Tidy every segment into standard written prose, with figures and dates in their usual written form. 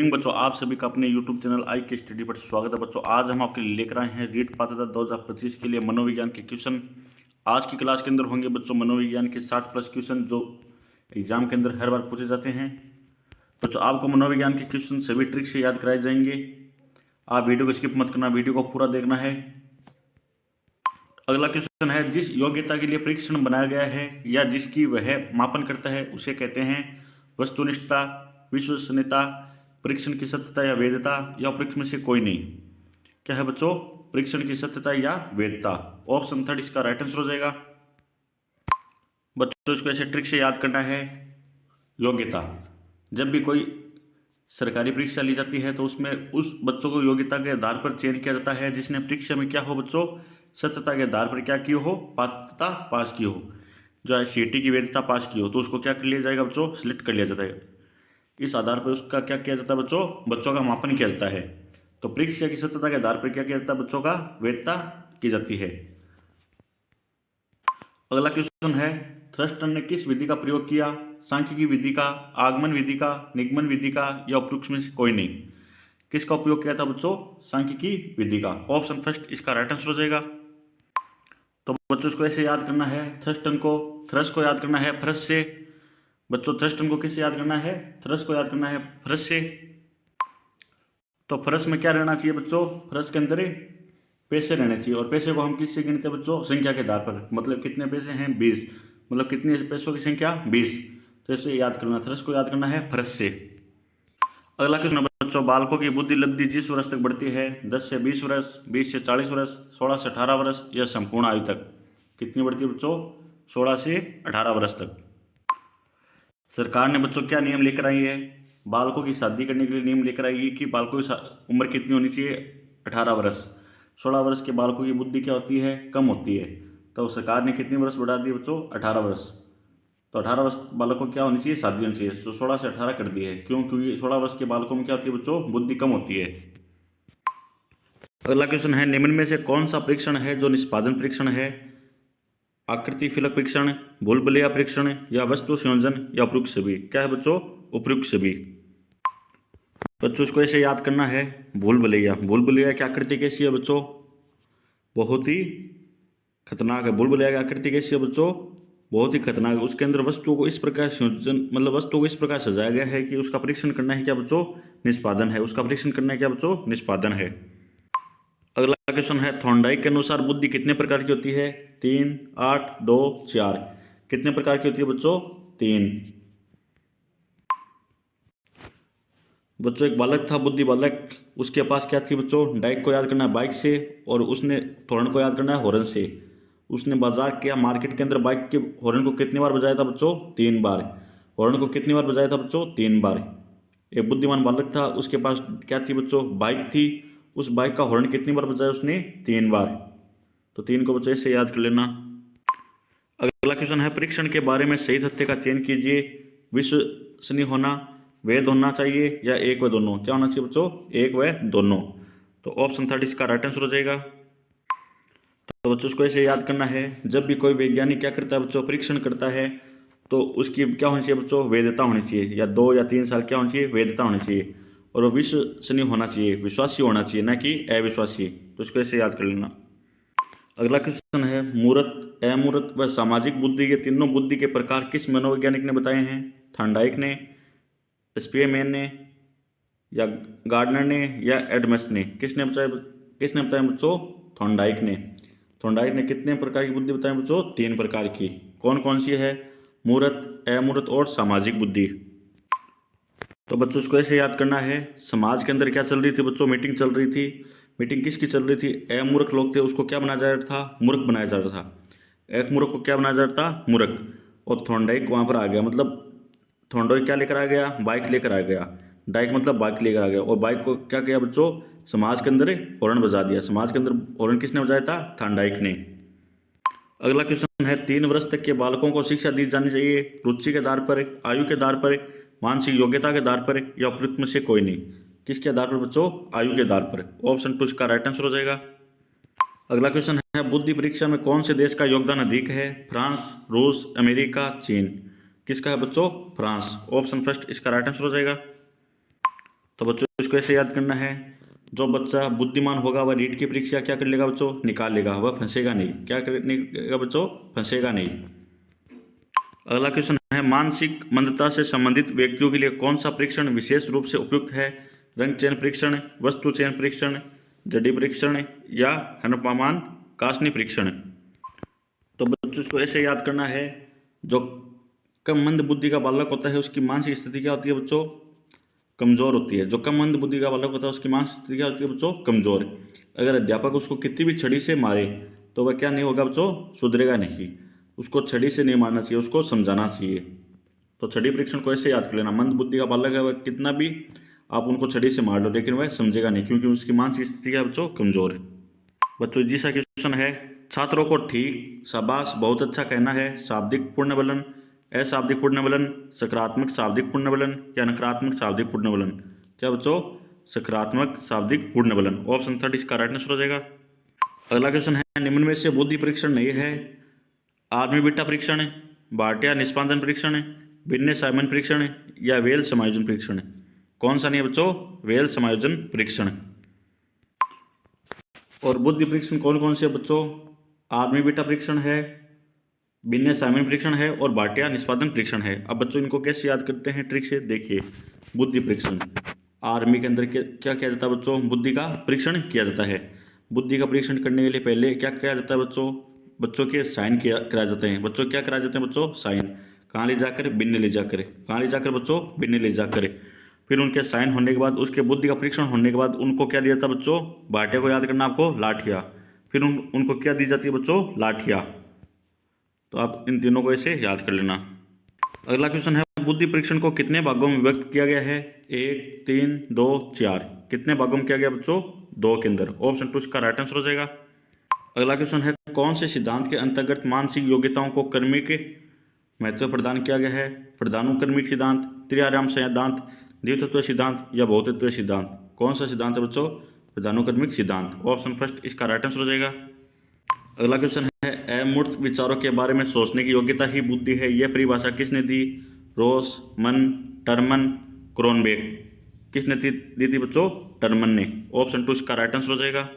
बच्चों, आप सभी का अपने YouTube चैनल आई के स्टडी पर स्वागत है। बच्चों, आज हम आपके लिए लेकर आए हैं रीट पात्रता 2025 के लिए मनोविज्ञान के क्वेश्चन। आज की क्लास के अंदर होंगे बच्चों मनोविज्ञान के 60 प्लस क्वेश्चन जो एग्जाम के अंदर हर बार पूछे जाते हैं। बच्चों, आपको मनोविज्ञान के क्वेश्चन सभी ट्रिक से याद कराए जाएंगे। आप वीडियो को स्किप मत करना, वीडियो को पूरा देखना है। अगला क्वेश्चन है, जिस योग्यता के लिए परीक्षण बनाया गया है या जिसकी वह मापन करता है उसे कहते हैं वस्तुनिष्ठता, विश्वसनीयता, परीक्षण की सत्यता या वैधता, या परीक्षण में से कोई नहीं। क्या है बच्चों? परीक्षण की सत्यता या वैधता। ऑप्शन थर्ड इसका राइट आंसर हो जाएगा। बच्चों, इसको ऐसे ट्रिक से याद करना है। योग्यता, जब भी कोई सरकारी परीक्षा ली जाती है तो उसमें उस बच्चों को योग्यता के आधार पर चयन किया जाता है जिसने परीक्षा में क्या हो बच्चों, सत्यता के आधार पर क्या की हो, पात्रता पास की हो। जो है सीटी की वैधता पास की हो तो उसको क्या कर लिया जाएगा बच्चों, सिलेक्ट कर लिया जाता है। इस आधार पर उसका क्या किया जाता है बच्चों, बच्चों का मापन किया जाता है। तो परीक्षा की सत्यता के आधार पर क्या किया जाता है, बच्चों का वैधता की जाती है। अगला क्वेश्चन है, थ्रस्टन ने किस विधि का प्रयोग किया? सांख्यिकी विधि का, आगमन विधि का, निगमन विधि का, या उपरोक्त में से कोई नहीं। किसका उपयोग किया था बच्चों? सांख्यिकी विधि का। ऑप्शन फर्स्ट इसका राइट आंसर हो जाएगा। तो बच्चों, इसको ऐसे याद करना है, थ्रस्ट को याद करना है फ्रस से। बच्चों, थ्रस्टन को किससे याद करना है? थ्रस्ट को याद करना है फ्रस से। तो फ्रस में क्या रहना चाहिए बच्चों? फ्रस के अंदर पैसे रहने चाहिए। और पैसे को हम किससे गिनते हैं बच्चों? संख्या के आधार पर। मतलब कितने पैसे हैं? 20। मतलब कितने पैसों की संख्या? 20। तो इसे याद करना, थ्रस को याद करना है फ्रस से। अगला क्वेश्चन बच्चों, बालकों की बुद्धि लब्धि जिस वर्ष तक बढ़ती है, 10 से 20 वर्ष, 20 से 40 वर्ष, 16 से 18 वर्ष, या संपूर्ण आयु तक। कितनी बढ़ती है बच्चों? 16 से 18 वर्ष तक। सरकार ने बच्चों क्या नियम लेकर आई है? बालकों की शादी करने के लिए नियम लेकर आई है कि बालकों की उम्र कितनी होनी चाहिए? 18 वर्ष। 16 वर्ष के बालकों की बुद्धि क्या होती है? कम होती है। तो सरकार ने कितनी वर्ष बढ़ा दी बच्चों? 18 वर्ष। तो 18 वर्ष बालकों को क्या होनी चाहिए? शादी होनी चाहिए। तो 16 से 18 कर दी है। क्यों? क्योंकि 16 वर्ष के बालकों में क्या होती है बच्चों? बुद्धि कम होती है। अगला क्वेश्चन है, निम्न में से कौन सा परीक्षण है जो निष्पादन परीक्षण है? आकृति फलक परीक्षण, बुलबुलिया परीक्षण, या वस्तु संयोजन, या उपयुक्त सभी। क्या है बच्चों? उपयुक्त सभी। बच्चों, इसको ऐसे याद करना है, भूलभुलैया की आकृति कैसी है बच्चों? बहुत ही खतरनाक है। भूलभुलैया की आकृति कैसी है बच्चों? बहुत ही खतरनाक है। उसके अंदर वस्तुओं को इस प्रकार संयोजन, मतलब वस्तुओं को इस प्रकार सजाया गया है कि उसका परीक्षण करना है क्या बच्चों? निष्पादन है। उसका परीक्षण करना है क्या बच्चों? निष्पादन है। अगला क्वेश्चन है, थॉर्नडाइक के अनुसार बुद्धि कितने प्रकार की होती है? 3, 8, 2, 4। कितने प्रकार की होती है बच्चों? 3। बच्चों, एक बालक था, बुद्धि बालक। उसके पास क्या थी बच्चों? डाइक को याद करना है बाइक से, और उसने थॉर्न को याद करना है हॉर्न से। उसने बाजार के मार्केट के अंदर बाइक के हॉर्न को कितनी बार बजाया था बच्चों? 3 बार। हॉर्न को कितनी बार बजाया था बच्चों? 3 बार। एक बुद्धिमान बालक था, उसके पास क्या थी बच्चों? बाइक थी। उस बाइक का हॉर्न कितनी बार बजाया उसने? 3 बार। तो 3 को बच्चों ऐसे याद कर लेना। अगला क्वेश्चन है, परीक्षण के बारे में सही तथ्य का चयन कीजिए। विश्वसनीय होना, वैध होना चाहिए, या एक व दोनों। क्या होना चाहिए बच्चों? एक व दोनों। तो ऑप्शन थर्ड इसका राइट आंसर हो जाएगा। तो बच्चों, उसको ऐसे याद करना है, जब भी कोई वैज्ञानिक क्या करता है बच्चों? परीक्षण करता है, तो उसकी क्या होनी चाहिए बच्चों? वैधता होनी चाहिए। या 2 या 3 साल क्या होनी चाहिए? वैधता होनी चाहिए। और वो विश्वसनीय होना चाहिए, विश्वासी होना चाहिए, ना कि अविश्वासी। तो इसको ऐसे याद कर लेना। अगला क्वेश्चन है, मूर्त, अमूर्त व सामाजिक बुद्धि, ये तीनों बुद्धि के प्रकार किस मनोवैज्ञानिक ने बताए हैं? थॉर्नडाइक ने, स्पीयरमैन ने, या गार्डनर ने, या एडम्स ने। किसने बताया बच्चों? थॉर्नडाइक ने। थॉर्नडाइक ने कितने प्रकार की बुद्धि बताई बच्चों? 3 प्रकार की। कौन कौन सी है? मूर्त, अमूर्त और सामाजिक बुद्धि। तो बच्चों, इसको ऐसे याद करना है, समाज के अंदर क्या चल रही थी बच्चों? मीटिंग चल रही थी। मीटिंग किसकी चल रही थी? अमूर्ख लोग थे, उसको क्या बनाया जा रहा था? मूर्ख बनाया जा रहा था। एक मूर्ख को क्या बनाया जा रहा था? मूर्ख। और थॉर्नडाइक वहाँ पर आ गया, मतलब थॉर्नडाइक क्या लेकर आ गया? बाइक लेकर आ गया। डाइक मतलब बाइक लेकर आ गया, और बाइक को क्या किया बच्चों? समाज के अंदर हॉर्न बजा दिया। समाज के अंदर हॉर्न किसने बजाया था? थॉर्नडाइक ने। अगला क्वेश्चन है, 3 वर्ष तक के बालकों को शिक्षा दी जानी चाहिए रुचि के आधार पर, आयु के आधार पर, मानसिक योग्यता के आधार पर, या उपयुक्त में से कोई नहीं। किसके आधार पर बच्चों? आयु के आधार पर। ऑप्शन 2 इसका राइट आंसर हो जाएगा। अगला क्वेश्चन है, बुद्धि परीक्षा में कौन से देश का योगदान अधिक है? फ्रांस, रूस, अमेरिका, चीन। किसका है बच्चों? फ्रांस। ऑप्शन फर्स्ट इसका राइट आंसर हो जाएगा। तो बच्चों इसको ऐसे याद करना है, जो बच्चा बुद्धिमान होगा वह नीट की परीक्षा क्या कर लेगा बच्चों, निकाल लेगा, वह फंसेगा नहीं। क्या करेगा बच्चों, फंसेगा नहीं। अगला क्वेश्चन है, मानसिक मंदता से संबंधित व्यक्तियों के लिए कौन सा परीक्षण विशेष रूप से उपयुक्त है? रंग चयन परीक्षण, वस्तु चयन परीक्षण, जड़ी परीक्षण या हनुमान कासनी परीक्षण। तो बच्चों इसको ऐसे याद करना है, जो कम मंद बुद्धि का बालक होता है उसकी मानसिक स्थिति क्या होती है बच्चों, कमजोर होती है। जो कम मंद बुद्धि का बालक होता है उसकी मानसिक स्थिति क्या होती है बच्चों, कमजोर। अगर अध्यापक उसको कितनी भी छड़ी से मारे तो वह क्या नहीं होगा बच्चों, सुधरेगा नहीं। उसको छड़ी से नहीं मारना चाहिए, उसको समझाना चाहिए। तो छड़ी परीक्षण को ऐसे याद कर लेना, मंद बुद्धि का बालक है वह कितना भी आप उनको छड़ी से मार लो लेकिन वह समझेगा नहीं, क्योंकि उसकी मानसिक स्थिति है बच्चों कमजोर। बच्चों जी सा क्वेश्चन है, छात्रों को ठीक, शाबाश, बहुत अच्छा कहना है शाब्दिक पूर्ण बलन, अशाब्दिक पूर्ण बलन, सकारात्मक शाब्दिक पूर्ण बलन या नकारात्मक शाब्दिक पूर्ण बलन? क्या बच्चों, सकारात्मक शाब्दिक पूर्ण बलन। ऑप्शन 30 इसका राइट आंसर हो जाएगा। अगला क्वेश्चन है, निम्न में से बुद्धि परीक्षण नहीं है? आर्मी बीटा परीक्षण, भाटिया निष्पादन परीक्षण, भिन्न साइमन परीक्षण या वेल समायोजन परीक्षण? कौन सा नहीं है बच्चों, वेल समायोजन परीक्षण। और बुद्धि परीक्षण कौन कौन से बच्चों, आर्मी बीटा परीक्षण है, भिन्न साइमन परीक्षण है और भाटिया निष्पादन परीक्षण है। अब बच्चों इनको कैसे याद करते हैं, ट्रिक से देखिए। बुद्धि परीक्षण, आर्मी के अंदर क्या किया जाता है बच्चों, बुद्धि का परीक्षण किया जाता है। बुद्धि का परीक्षण करने के लिए पहले क्या किया जाता है बच्चों, बच्चों के साइन कराए जाते हैं। बच्चों क्या कराए जाते हैं बच्चों, साइन। कहाँ ले जाकर, भिन्न ले जाकर। कहाँ ले जाकर बच्चों, भिन्न ले जाकर। फिर उनके साइन होने के बाद, उसके बुद्धि का परीक्षण होने के बाद उनको क्या दिया था बच्चों, भाटिया को याद करना आपको, लाठिया। फिर उनको क्या दी जाती है बच्चों, लाठिया। तो आप इन तीनों को ऐसे याद कर लेना। अगला क्वेश्चन है, बुद्धि परीक्षण को कितने भागों में विभक्त किया गया है? 1, 3, 2, 4। कितने भागों में किया गया बच्चों, 2 के अंदर। ऑप्शन 2 इसका राइट आंसर हो जाएगा। अगला क्वेश्चन है, कौन से सिद्धांत के अंतर्गत मानसिक योग्यताओं को क्रमिक महत्व प्रदान किया गया है? प्रधानुक्रमिक सिद्धांत, त्रिआयाम सिद्धांत, द्वितत्व सिद्धांत या बहुतत्व सिद्धांत? कौन सा सिद्धांत है बच्चों, प्रधानुक्रमिक सिद्धांत। ऑप्शन फर्स्ट इसका राइट आंसर हो जाएगा। अगला क्वेश्चन है, अमूर्त विचारों के बारे में सोचने की योग्यता ही बुद्धि है, यह परिभाषा किसने दी? रोस, मन, टर्मन, क्रोनबेक? किसने दी थी बच्चों, टर्मन ने। ऑप्शन 2 इसका राइट आंसर हो जाएगा।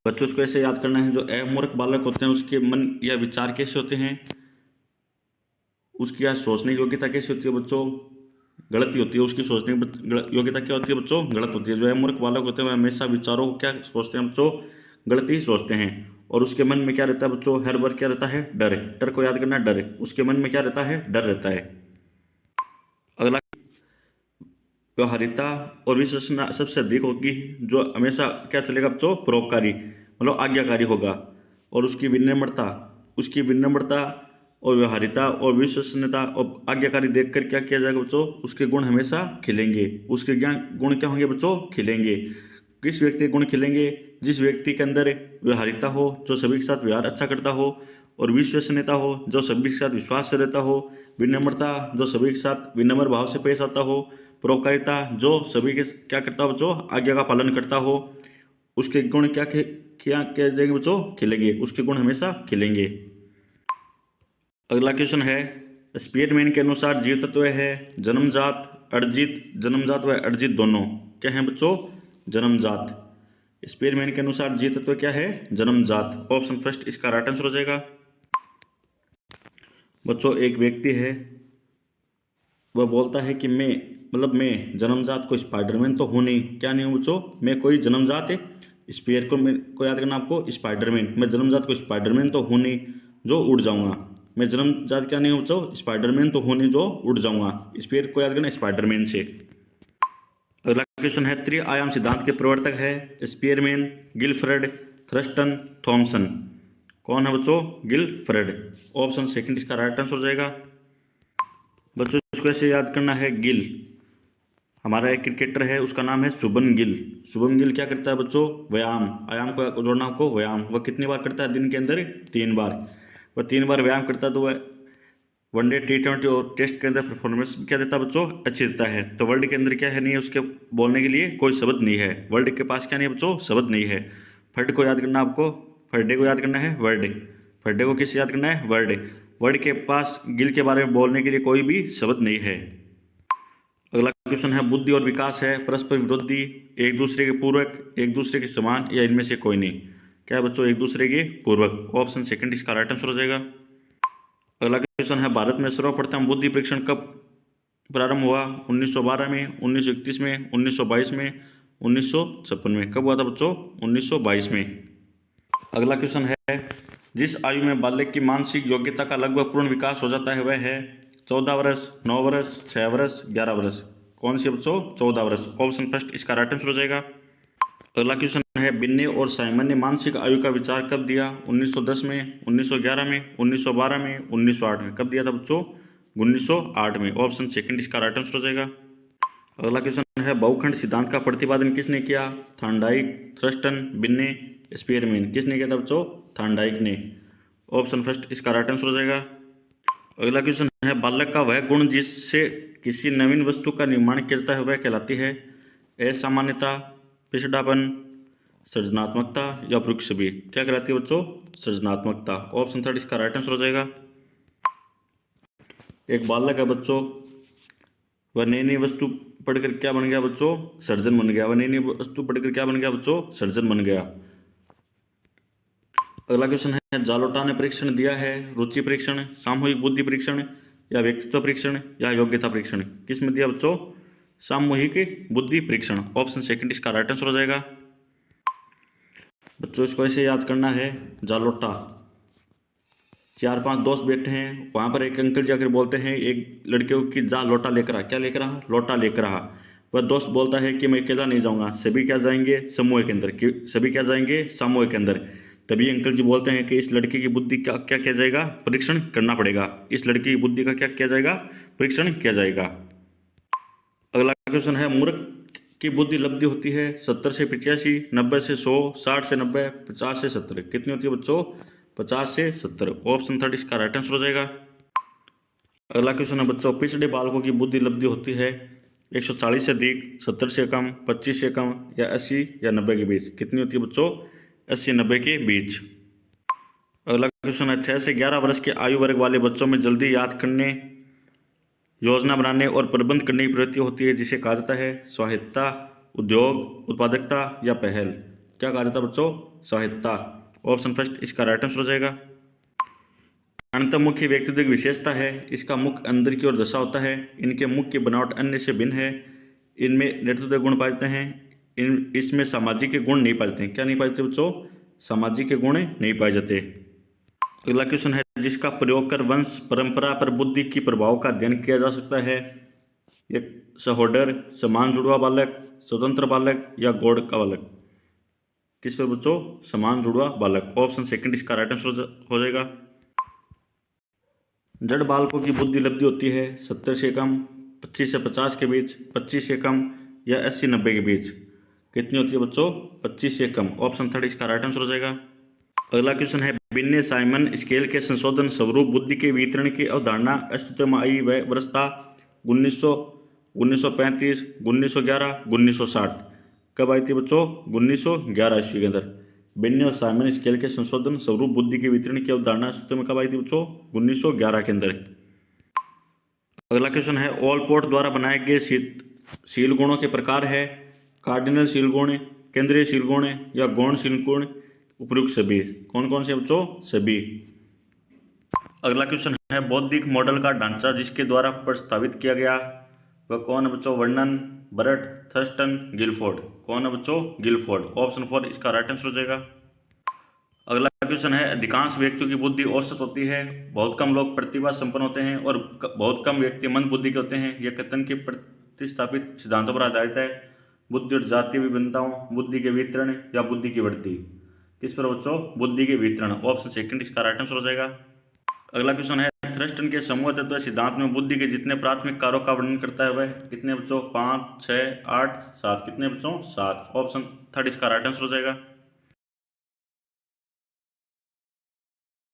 बच्चों इसको ऐसे याद करना है, जो अमूर्ख बालक होते हैं उसके मन या विचार कैसे होते हैं, उसकी या सोचने की योग्यता कैसी होती है बच्चों, गलती होती है। उसकी सोचने की योग्यता क्या होती है बच्चों, गलत होती है। जो अमूर्ख बालक होते हैं वह हमेशा विचारों को क्या सोचते हैं बच्चों, गलत ही सोचते हैं। और उसके मन में क्या रहता है बच्चों, हर बार क्या रहता है, डर। डर को याद करना, डर। उसके मन में क्या रहता है, डर रहता है। अगला, व्यवहारिता और विश्वसनीयता सबसे अधिक होगी, जो हमेशा क्या चलेगा बच्चों, परोपकारी, मतलब आज्ञाकारी होगा। और उसकी विनम्रता और व्यवहारिता और विश्वसनीयता और आज्ञाकारी देखकर क्या किया जाएगा बच्चों, उसके गुण हमेशा खिलेंगे। उसके गुण क्या होंगे बच्चों, खिलेंगे। किस व्यक्ति के गुण खिलेंगे, जिस व्यक्ति के अंदर व्यवहारिता हो, जो सभी के साथ व्यवहार अच्छा करता हो, और विश्वसनीयता हो, जो सभी के साथ विश्वास से रहता हो, विनम्रता, जो सभी के साथ विनम्र भाव से पेश आता हो, परोपकारिता, जो सभी के क्या करता हो बच्चों, आज्ञा का पालन करता हो। उसके गुण क्या जाएंगे बच्चों, खिलेंगे। उसके गुण हमेशा खिलेंगे। अगला क्वेश्चन है, स्पीयरमैन के अनुसार जीव तत्व है जन्मजात, अर्जित। जन्मजात व अर्जित दोनों क्या है बच्चों, जन्मजात। स्पीयरमैन के अनुसार जीव तत्व क्या है, जन्मजात। ऑप्शन फर्स्ट इसका राइट आंसर हो जाएगा। बच्चों एक व्यक्ति है, वह बोलता है कि मैं जन्मजात कोई स्पाइडरमैन तो हूँ नहीं। क्या नहीं हूँ बच्चों, मैं कोई जन्मजात है स्पीयर को याद करना आपको, स्पाइडरमैन। मैं जन्मजात कोई स्पाइडरमैन तो हूँ नहीं जो उड़ जाऊंगा। मैं जन्मजात क्या नहीं हूँ बच्चों, स्पाइडरमैन तो हूँ नहीं जो उड़ जाऊंगा। स्पीयर को याद करना, स्पाइडरमैन से। अगला क्वेश्चन है, त्रिआयाम सिद्धांत के प्रवर्तक है स्पीयरमैन, गिलफ्रेड, थ्रस्टन, थॉमसन? कौन है बच्चों, गिलफ्रेड। ऑप्शन सेकंड इसका राइट आंसर हो जाएगा। बच्चों इसको ऐसे याद करना है, गिल हमारा एक क्रिकेटर है, उसका नाम है शुभम गिल। शुभम गिल क्या करता है बच्चों, व्यायाम। आयाम को जोड़ना आपको, व्यायाम। वह कितनी बार करता है दिन के अंदर, 3 बार। वह 3 बार व्यायाम करता है तो वह वनडे, T20 और टेस्ट के अंदर परफॉर्मेंस क्या देता है बच्चों, अच्छी देता है। तो वर्ल्ड के अंदर क्या है, नहीं है उसके बोलने के लिए कोई शब्द नहीं है। वर्ल्ड के पास क्या नहीं है बच्चों, शब्द नहीं है। फर्ड को याद करना आपको, फर्डे को याद करना है, वर्ड। फर्डे को किस याद करना है, वर्ड। वर्ड के पास गिल के बारे में बोलने के लिए कोई भी शब्द नहीं है। अगला क्वेश्चन है बुद्धि और विकास है परस्पर विरोधी, एक दूसरे के पूरक, एक दूसरे के समान या इनमें से कोई नहीं। क्या है बच्चों? एक दूसरे के पूर्वक। ऑप्शन सेकंड इसका राइट आंसर हो जाएगा। अगला क्वेश्चन है भारत में सर्वप्रथम बुद्धि परीक्षण कब प्रारंभ हुआ? 1912 में, 1931 में, 1922 में, 1956 में। कब हुआ था बच्चों? 1922 में। अगला क्वेश्चन है जिस आयु में बालक की मानसिक योग्यता का लगभग पूर्ण विकास हो जाता है वह है 14 वर्ष, 9 वर्ष, 6 वर्ष, 11 वर्ष। कौन सी बच्चों? 14 वर्ष। ऑप्शन फर्स्ट इसका राइट आंसर हो जाएगा। अगला क्वेश्चन है बिन्ने और साइमन ने मानसिक आयु का विचार कब दिया? 1910 में, 1911 में, 1912 में, 1908 में। कब दिया था बच्चों? 1908 में। ऑप्शन सेकंड इसका राइट आंसर हो जाएगा। अगला क्वेश्चन है बहुखंड सिद्धांत का प्रतिपादन किसने किया? थॉर्नडाइक, थ्रस्टन, बिन्ने, स्पीयरमैन। किसने किया था बच्चों? थॉर्नडाइक ने। ऑप्शन फर्स्ट इसका राइट आंसर हो जाएगा। अगला क्वेश्चन है बालक का वह गुण जिससे किसी नवीन वस्तु का निर्माण किया जाता है वह कहलाती है असामान्यता, पिछड़ापन, सृजनात्मकता या उपयुक्त छवि। क्या कहलाती है बच्चों? सृजनात्मकता। ऑप्शन थर्ड इसका राइट आंसर हो जाएगा। एक बालक है बच्चों, वह नई नई वस्तु पढ़कर क्या बन गया बच्चों? सर्जन बन गया। वह नई नई वस्तु पढ़कर क्या बन गया बच्चों? सर्जन बन गया। अगला क्वेश्चन है जालोटा ने परीक्षण दिया है रुचि परीक्षण, सामूहिक बुद्धि परीक्षण या व्यक्तित्व परीक्षण या योग्यता परीक्षण। किस में दिया बच्चों? सामूहिक बुद्धि परीक्षण। ऑप्शन सेकंड इसका राइट आंसर हो जाएगा। बच्चों इसको ऐसे याद करना है, जालोटा 4-5 दोस्त बैठे हैं, वहां पर एक अंकल जाकर बोलते हैं एक लड़के को कि जा लोटा लेकर आ। क्या लेकर आ? लोटा लेकर आ। वह दोस्त बोलता है कि मैं अकेला नहीं जाऊंगा, सभी क्या जाएंगे? समूह के अंदर। सभी क्या जाएंगे? समूह के अंदर। तभी अंकल जी बोलते हैं कि इस लड़के की बुद्धि का क्या किया जाएगा? परीक्षण करना पड़ेगा। इस लड़के की बुद्धि का क्या किया जाएगा? परीक्षण किया जाएगा। अगला क्वेश्चन है मूर्ख की बुद्धि लब्धि होती है 70 से 85, 90 से 100, 60 से 90, 50 से 70। कितनी होती है बच्चों? 50 से 70। ऑप्शन थर्ड इसका राइट आंसर हो जाएगा। अगला क्वेश्चन है बच्चों पिछड़े बालकों की बुद्धि लब्धि होती है 140 से अधिक, 70 से कम, 25 से कम या 80 या 90 के बीच। कितनी होती है बच्चों? 80-90 के बीच। अगला क्वेश्चन है 6 से 11 वर्ष के आयु वर्ग वाले बच्चों में जल्दी याद करने, योजना बनाने और प्रबंध करने की प्रवृत्ति होती है जिसे कहा जाता है स्वायत्तता, उद्योग, उत्पादकता या पहल। क्या कहा जाता है बच्चों? स्वायत्तता। ऑप्शन फर्स्ट इसका राइट आंसर हो जाएगा। अंतः मुख्य व्यक्तित्व विशेषता है, इसका मुख अंदर की ओर दशा होता है, इनके मुख की बनावट अन्य से भिन्न है, इनमें नेतृत्व गुण पाए जाते हैं, इसमें सामाजिक के गुण नहीं पाए जाते हैं। क्या नहीं पाए जाते बच्चों? सामाजिक के गुण नहीं पाए जाते। अगला क्वेश्चन है जिसका प्रयोग कर वंश परंपरा पर बुद्धि की प्रभाव का अध्ययन किया जा सकता है एक सहोदर, समान जुड़वा बालक, स्वतंत्र बालक या गौड़ का बालक। किस पर बच्चों? समान जुड़वा बालक। ऑप्शन सेकंड इसका राइट आंसर हो जाएगा। जड़ बालकों की बुद्धि लब्धि होती है 70 से कम, 25 से 50 के बीच, 25 से कम या 80-90 के बीच। कितनी होती है बच्चों? 25 से कम। ऑप्शन थर्ड इसका राइट आंसर हो जाएगा। अगला क्वेश्चन है बिन्ने साइमन स्केल के संशोधन स्वरूप बुद्धि के वितरण की अवधारणा अस्तित्व में आई वह वर्ष था 1900, 1935, 1911, 1960। कब आई थी बच्चों? 1911 ईस्वी के अंदर। बिन्ने और साइमन स्केल के संशोधन स्वरूप बुद्धि के वितरण की अवधारणा अस्तित्व में कब आई थी बच्चों? 1911 के अंदर। अगला क्वेश्चन है ऑलपोर्ट द्वारा बनाए गए शील गुणों के प्रकार है कार्डिनल शील गुण, केंद्रीय शील गुण या गौण शील गुण, उपयुक्त सभी। कौन कौन से बच्चों? सभी। अगला क्वेश्चन है बौद्धिक मॉडल का ढांचा जिसके द्वारा प्रस्तावित किया गया वह कौन है बच्चों? वर्णन, बर्ट, थर्स्टन, गिलफोर्ड। कौन है बच्चों? गिलफोर्ड। ऑप्शन 4 इसका राइट आंसर हो जाएगा। अगला क्वेश्चन है अधिकांश व्यक्तियों की बुद्धि औसत होती है, बहुत कम लोग प्रतिभा संपन्न होते हैं और बहुत कम व्यक्ति मंद बुद्धि के होते हैं। यह कथन के प्रतिस्थापित सिद्धांतों पर आधारित है बुद्धि और जातीय विभिन्नताओं, बुद्धि के वितरण या बुद्धि की वृद्धि। किस पर बच्चों? बुद्धि के वितरण। ऑप्शन सेकंड इसका राइट आंसर हो जाएगा। अगला क्वेश्चन है थ्रस्टन के समूह तत्व सिद्धांत में बुद्धि के जितने प्राथमिक कार्यों का वर्णन करता है वह कितने बच्चों? 5, 6, 8, 7। कितने बच्चों? 7। ऑप्शन थर्ड इसका राइट आंसर हो जाएगा।